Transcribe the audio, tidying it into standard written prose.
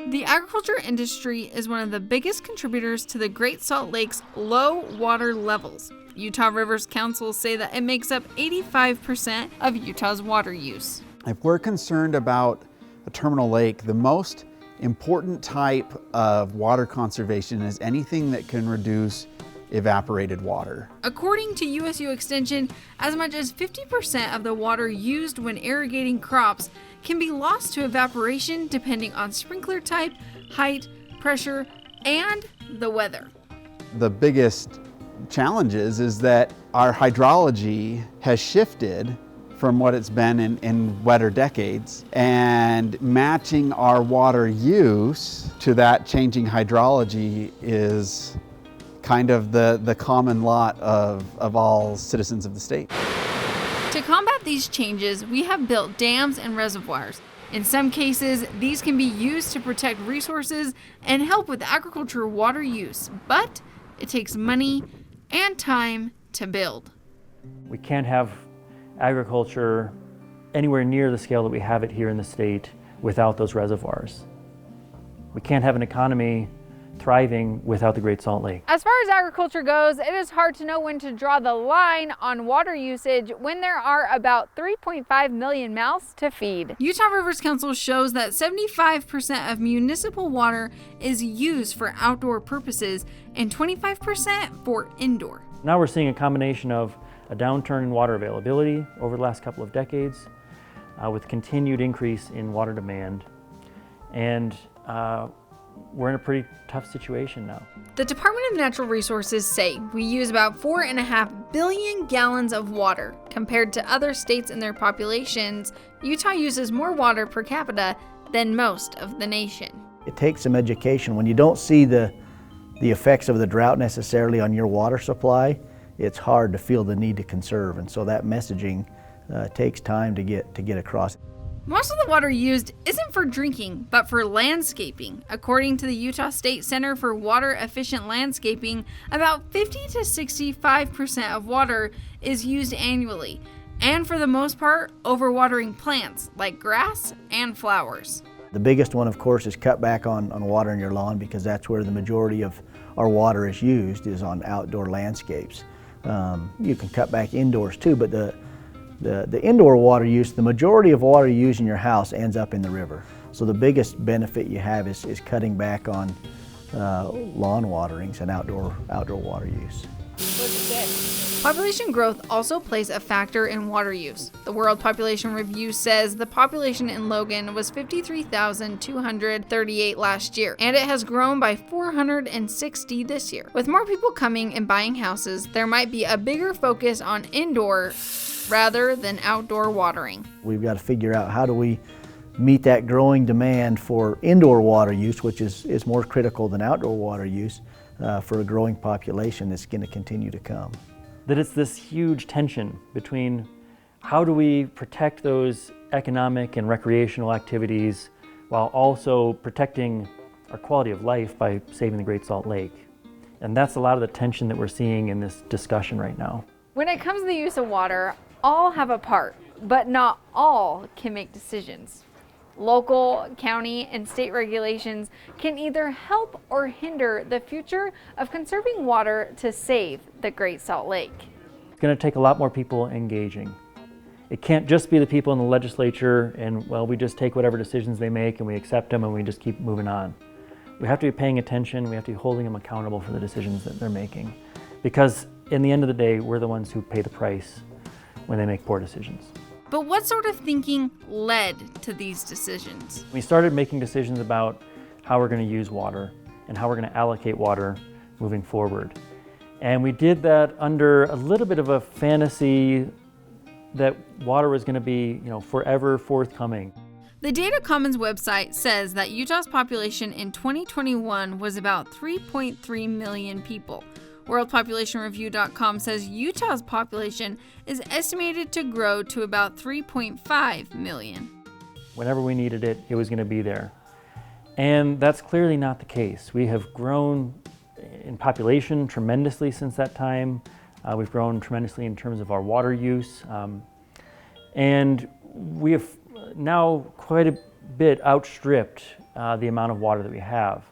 The agriculture industry is one of the biggest contributors to the Great Salt Lake's low water levels. Utah Rivers Council say that it makes up 85% of Utah's water use. If we're concerned about a terminal lake, the most important type of water conservation is anything that can reduce evaporated water. According to USU Extension, as much as 50% of the water used when irrigating crops can be lost to evaporation depending on sprinkler type, height, pressure, and the weather. The biggest challenges is that our hydrology has shifted from what it's been in wetter decades, and matching our water use to that changing hydrology is kind of the common lot of all citizens of the state. To combat these changes, we have built dams and reservoirs. In some cases, these can be used to protect resources and help with agricultural water use, but it takes money and time to build. We can't have agriculture anywhere near the scale that we have it here in the state without those reservoirs. We can't have an economy thriving without the Great Salt Lake. As far as agriculture goes, it is hard to know when to draw the line on water usage when there are about 3.5 million mouths to feed. Utah Rivers Council shows that 75% of municipal water is used for outdoor purposes and 25% for indoor. Now we're seeing a combination of a downturn in water availability over the last couple of decades with continued increase in water demand, and we're in a pretty tough situation now. The Department of Natural Resources say we use about 4.5 billion gallons of water. Compared to other states and their populations, Utah uses more water per capita than most of the nation. It takes some education. When you don't see the effects of the drought necessarily on your water supply, it's hard to feel the need to conserve, and so that messaging takes time to get across. Most of the water used isn't for drinking, but for landscaping. According to the Utah State Center for Water Efficient Landscaping, about 50 to 65% of water is used annually, and for the most part, overwatering plants like grass and flowers. The biggest one, of course, is cut back on watering your lawn, because that's where the majority of our water is used, is on outdoor landscapes. You can cut back indoors too, but the indoor water use, the majority of water you use in your house ends up in the river. So the biggest benefit you have is cutting back on lawn waterings and outdoor water use. Population growth also plays a factor in water use. The World Population Review says the population in Logan was 53,238 last year, and it has grown by 460 this year. With more people coming and buying houses, there might be a bigger focus on indoor rather than outdoor watering. We've got to figure out how do we meet that growing demand for indoor water use, which is more critical than outdoor water use for a growing population that's going to continue to come. That it's this huge tension between how do we protect those economic and recreational activities while also protecting our quality of life by saving the Great Salt Lake. And that's a lot of the tension that we're seeing in this discussion right now. When it comes to the use of water, all have a part, but not all can make decisions. Local, county, and state regulations can either help or hinder the future of conserving water to save the Great Salt Lake. It's going to take a lot more people engaging. It can't just be the people in the legislature and, well, we just take whatever decisions they make and we accept them and we just keep moving on. We have to be paying attention, we have to be holding them accountable for the decisions that they're making. Because in the end of the day, we're the ones who pay the price when they make poor decisions. But what sort of thinking led to these decisions? We started making decisions about how we're going to use water and how we're going to allocate water moving forward. And we did that under a little bit of a fantasy that water was going to be, forever forthcoming. The Data Commons website says that Utah's population in 2021 was about 3.3 million people. WorldPopulationReview.com says Utah's population is estimated to grow to about 3.5 million. Whenever we needed it, it was going to be there. And that's clearly not the case. We have grown in population tremendously since that time. We've grown tremendously in terms of our water use. And we have now quite a bit outstripped the amount of water that we have.